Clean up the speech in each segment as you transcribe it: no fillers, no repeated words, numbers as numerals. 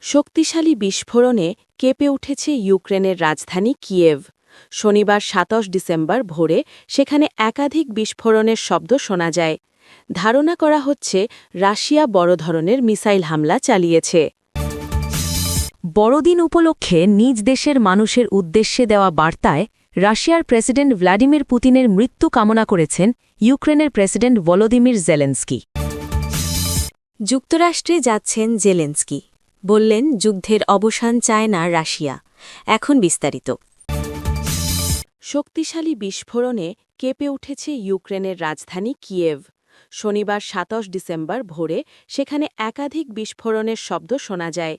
শক্তিশালী বিস্ফোরণে কেঁপে উঠেছে ইউক্রেনের রাজধানী কিয়েভ। শনিবার ২৭ ডিসেম্বর ভোরে সেখানে একাধিক বিস্ফোরণের শব্দ শোনা যায়। ধারণা করা হচ্ছে রাশিয়া বড় ধরনের মিসাইল হামলা চালিয়েছে। বড়দিন উপলক্ষে নিজ দেশের মানুষের উদ্দেশ্যে দেওয়া বার্তায় রাশিয়ার প্রেসিডেন্ট ভ্লাদিমির পুতিনের মৃত্যু কামনা করেছেন ইউক্রেনের প্রেসিডেন্ট ভলোদিমির জেলেনস্কি। যুক্তরাষ্ট্রে যাচ্ছেন জেলেনস্কি, বললেন যুদ্ধের অবসান চায় না রাশিয়া। এখন বিস্তারিত। শক্তিশালী বিস্ফোরণে কেঁপে উঠেছে ইউক্রেনের রাজধানী কিয়েভ। শনিবার ২৭ ডিসেম্বর ভোরে সেখানে একাধিক বিস্ফোরণের শব্দ শোনা যায়।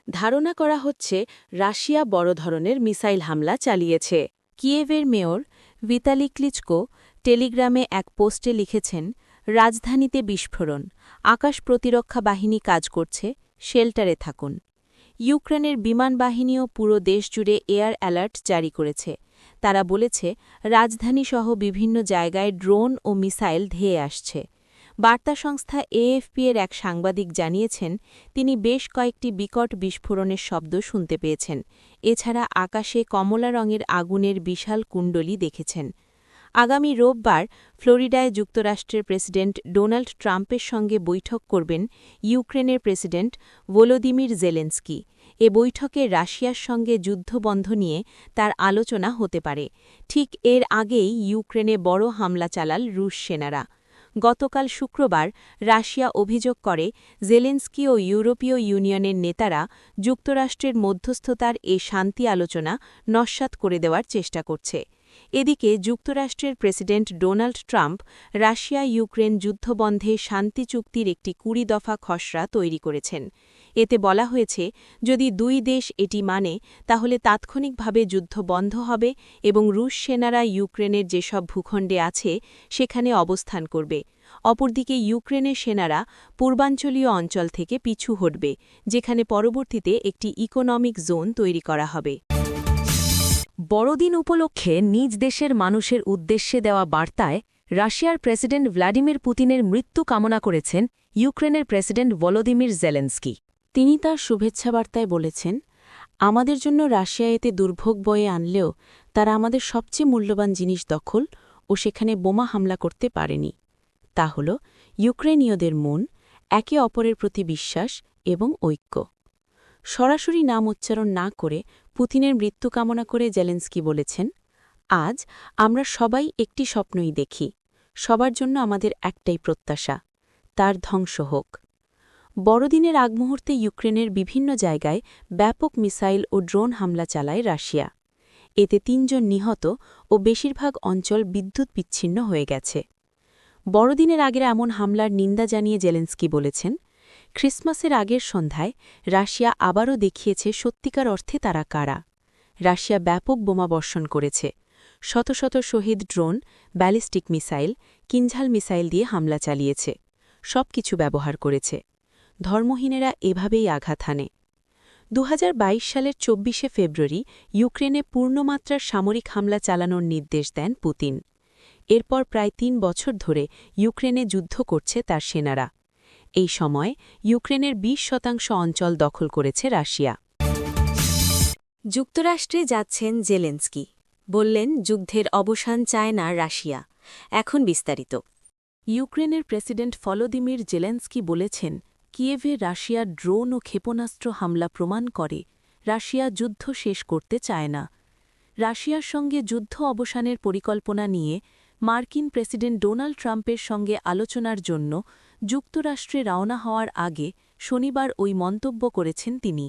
ধারণা করা হচ্ছে রাশিয়া বড় ধরনের মিসাইল হামলা চালিয়েছে। কিয়েভের মেয়র ভিতালি ক্লিচকো টেলিগ্রামে এক পোস্টে লিখেছেন, রাজধানীতে বিস্ফোরণ, আকাশ প্রতিরক্ষা বাহিনী কাজ করছে, শেল্টারে থাকুন। ইউক্রেনের বিমান বাহিনীও পুরো দেশ জুড়ে এয়ার অ্যালার্ট জারি করেছে। তারা বলেছে রাজধানীসহ বিভিন্ন জায়গায় ড্রোন ও মিসাইল ধেয়ে আসছে। বার্তা সংস্থা এএফপি এর এক সাংবাদিক জানিয়েছেন, তিনি বেশ কয়েকটি বিকট বিস্ফোরণের শব্দ শুনতে পেয়েছেন। এছাড়া আকাশে কমলা রঙের আগুনের বিশাল কুণ্ডলী দেখেছেন। আগামী রোববার ফ্লোরিডায় যুক্তরাষ্ট্রের প্রেসিডেন্ট ডোনাল্ড ট্রাম্পের সঙ্গে বৈঠক করবেন ইউক্রেনের প্রেসিডেন্ট ভলোদিমির জেলেনস্কি। এ বৈঠকে রাশিয়ার সঙ্গে যুদ্ধবন্ধ নিয়ে তার আলোচনা হতে পারে। ঠিক এর আগেই ইউক্রেনে বড় হামলা চালাল রুশ সেনারা। গতকাল শুক্রবার রাশিয়া অভিযোগ করে জেলেনস্কি ও ইউরোপীয় ইউনিয়নের নেতারা যুক্তরাষ্ট্রের মধ্যস্থতার এ শান্তি আলোচনা নস্যাৎ করে দেওয়ার চেষ্টা করছে। এদিকে যুক্তরাষ্ট্রের president Donald Trump Russia Ukraine যুদ্ধবন্ধে শান্তি চুক্তির একটি ২০ দফা খসড়া তৈরি করেছেন। এতে বলা হয়েছে, যদি দুই দেশ এটি মানে তাহলে তাৎক্ষণিকভাবে যুদ্ধ বন্ধ হবে এবং রুশ সেনারা ইউক্রেনের যেসব ভূখণ্ডে আছে সেখানে অবস্থান করবে। অপরদিকে ইউক্রেনের সেনারা পূর্বাঞ্চলীয় অঞ্চল থেকে পিছু হটবে, যেখানে পরবর্তীতে একটি ইকোনমিক জোন তৈরি করা হবে। বড়দিন উপলক্ষে নিজ দেশের মানুষের উদ্দেশ্যে দেওয়া বার্তায় রাশিয়ার প্রেসিডেন্ট ভ্লাদিমির পুতিনের মৃত্যু কামনা করেছেন ইউক্রেনের প্রেসিডেন্ট ভলোদিমির জেলেনস্কি। তিনি তার শুভেচ্ছা বার্তায় বলেছেন, আমাদের জন্য রাশিয়া এতে দুর্ভোগ বয়ে আনলেও তারা আমাদের সবচেয়ে মূল্যবান জিনিস দখল ও সেখানে বোমা হামলা করতে পারেনি। তা হল ইউক্রেনীয়দের মন, একে অপরের প্রতি বিশ্বাস এবং ঐক্য। সরাসরি নাম উচ্চারণ না করে পুতিনের মৃত্যু কামনা করে জেলেনস্কি বলেছেন, আজ আমরা সবাই একটি স্বপ্নই দেখি, সবার জন্য আমাদের একটাই প্রত্যাশা, তার ধ্বংস হোক। বড়দিনের আগ মুহূর্তে ইউক্রেনের বিভিন্ন জায়গায় ব্যাপক মিসাইল ও ড্রোন হামলা চালায় রাশিয়া। এতে ৩ জন নিহত ও বেশিরভাগ অঞ্চল বিদ্যুৎ বিচ্ছিন্ন হয়ে গেছে। বড়দিনের আগের এমন হামলার নিন্দা জানিয়ে জেলেনস্কি বলেছেন, ক্রিসমাসের আগের সন্ধ্যায় রাশিয়া আবারও দেখিয়েছে সত্যিকার অর্থে তারা কারা। রাশিয়া ব্যাপক বোমা বর্ষণ করেছে, শত শত শহীদ drone, ballistic missile, Kinzhal missile দিয়ে হামলা চালিয়েছে, সবকিছু ব্যবহার করেছে। ধর্মহীনেরা এভাবেই আঘাত হানে। ২০২২ সালের ২৪শে ফেব্রুয়ারি ইউক্রেনে পূর্ণমাত্রার সামরিক হামলা চালানোর নির্দেশ দেন পুতিন। এরপর প্রায় ৩ বছর ধরে ইউক্রেনে যুদ্ধ করছে তার সেনারা। এই সময় ইউক্রেনের ২০% অঞ্চল দখল করেছে রাশিয়া। যুক্তরাষ্ট্রে যাচ্ছেন জেলেনস্কি, বললেন যুদ্ধের অবসান চায় না রাশিয়া। এখন বিস্তারিত। ইউক্রেনের প্রেসিডেন্ট ভলোদিমির জেলেনস্কি বলেছেন, কিয়েভে রাশিয়ার ড্রোন ও ক্ষেপণাস্ত্র হামলা প্রমাণ করে রাশিয়া যুদ্ধ শেষ করতে চায় না। রাশিয়ার সঙ্গে যুদ্ধ অবসানের পরিকল্পনা নিয়ে মার্কিন প্রেসিডেন্ট ডোনাল্ড ট্রাম্পের সঙ্গে আলোচনার জন্য যুক্তরাষ্ট্রে রওনা হওয়ার আগে শনিবার ওই মন্তব্য করেছেন তিনি।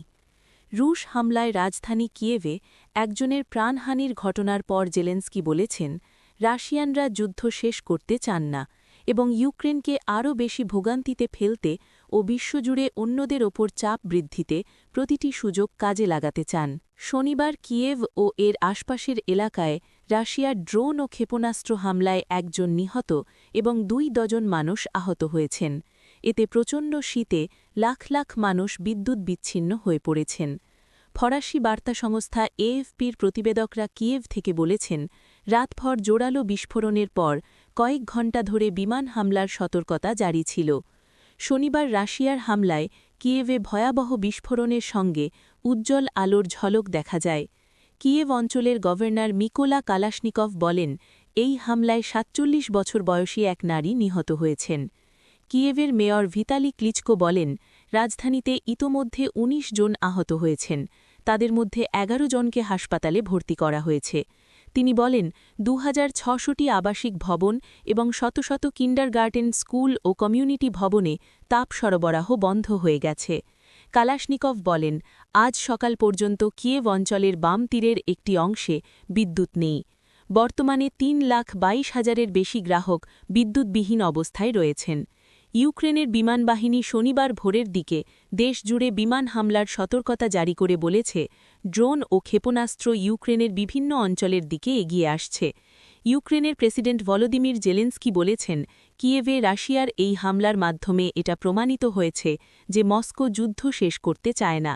রুশ হামলায় রাজধানী কিয়েভে একজনের প্রাণহানির ঘটনার পর জেলেনস্কি বলেছেন, রাশিয়ানরা যুদ্ধ শেষ করতে চান না এবং ইউক্রেনকে আরও বেশি ভোগান্তিতে ফেলতে ও বিশ্বজুড়ে অন্যদের ওপর চাপ বৃদ্ধিতে প্রতিটি সুযোগ কাজে লাগাতে চান। শনিবার কিয়েভ ও এর আশপাশের এলাকায় রাশিয়ার ড্রোন ও ক্ষেপণাস্ত্র হামলায় একজন নিহত এবং ২ ডজন মানুষ আহত হয়েছেন। এতে প্রচণ্ড শীতে লাখ লাখ মানুষ বিদ্যুৎ বিচ্ছিন্ন হয়ে পড়েছেন। ফরাসি বার্তা সংস্থা এএফপির প্রতিবেদকরা কিয়েভ থেকে বলেছেন, রাতভর জোরালো বিস্ফোরণের পর কয়েক ঘণ্টা ধরে বিমান হামলার সতর্কতা জারি ছিল। শনিবার রাশিয়ার হামলায় কিয়েভে ভয়াবহ বিস্ফোরণের সঙ্গে উজ্জ্বল আলোর ঝলক দেখা যায়। কিয়েভ অঞ্চলের গভর্নর মিকোলা কালাশনিকভ বলেন, এই হামলায় ৪৭ বছর বয়সী এক নারী নিহত হয়েছেন। কিয়েভের মেয়র ভিতালি ক্লিচকো বলেন, রাজধানীতে ইতোমধ্যে ১৯ জন আহত হয়েছেন, তাদের মধ্যে ১১ জনকে হাসপাতালে ভর্তি করা হয়েছে। তিনি বলেন, ২৬০০টি আবাসিক ভবন এবং শত শত কিন্ডারগার্টেন, স্কুল ও কমিউনিটি ভবনে তাপ সরবরাহ বন্ধ হয়ে গেছে। কালাশনিকভ বলেন, আজ সকাল পর্যন্ত কিয়েভ অঞ্চলের বাম তীরের একটি অংশে বিদ্যুৎ নেই। বর্তমানে ৩,২২,০০০-এর বেশি গ্রাহক বিদ্যুৎবিহীন অবস্থায় রয়েছেন। ইউক্রেনের বিমানবাহিনী শনিবার ভোরের দিকে দেশজুড়ে বিমান হামলার সতর্কতা জারি করে বলেছে, ড্রোন ও ক্ষেপণাস্ত্র ইউক্রেনের বিভিন্ন অঞ্চলের দিকে এগিয়ে আসছে। ইউক্রেনের প্রেসিডেন্ট ভলোদিমির জেলেন্সকি বলেছেন, কিয়েভে রাশিয়ার এই হামলার মাধ্যমে এটা প্রমাণিত হয়েছে যে মস্কো যুদ্ধ শেষ করতে চায় না।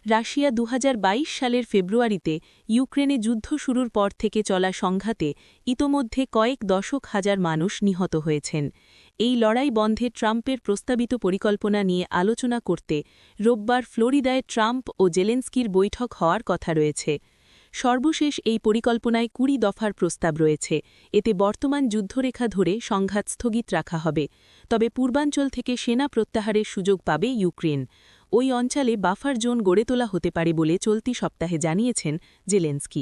রাশিয়া ২০২২ সালের ফেব্রুয়ারিতে ইউক্রেনে যুদ্ধ শুরুর পর থেকে চলা সংঘাতে ইতোমধ্যে কয়েক দশক হাজার মানুষ নিহত হয়েছেন। এই লড়াই বন্ধে ট্রাম্পের প্রস্তাবিত পরিকল্পনা নিয়ে আলোচনা করতে রোববার ফ্লোরিদায় ট্রাম্প ও জেলেন্সকির বৈঠক হওয়ার কথা রয়েছে। সর্বশেষ এই পরিকল্পনায় ২০ দফার প্রস্তাব রয়েছে। এতে বর্তমান যুদ্ধরেখা ধরে সংঘাত স্থগিত রাখা হবে, তবে পূর্বাঞ্চল থেকে সেনা প্রত্যাহারের সুযোগ পাবে ইউক্রেন। ওই অঞ্চলে বাফার জোন গড়ে তোলা হতে পারে বলে চলতি সপ্তাহে জানিয়েছেন জেলেন্সকি।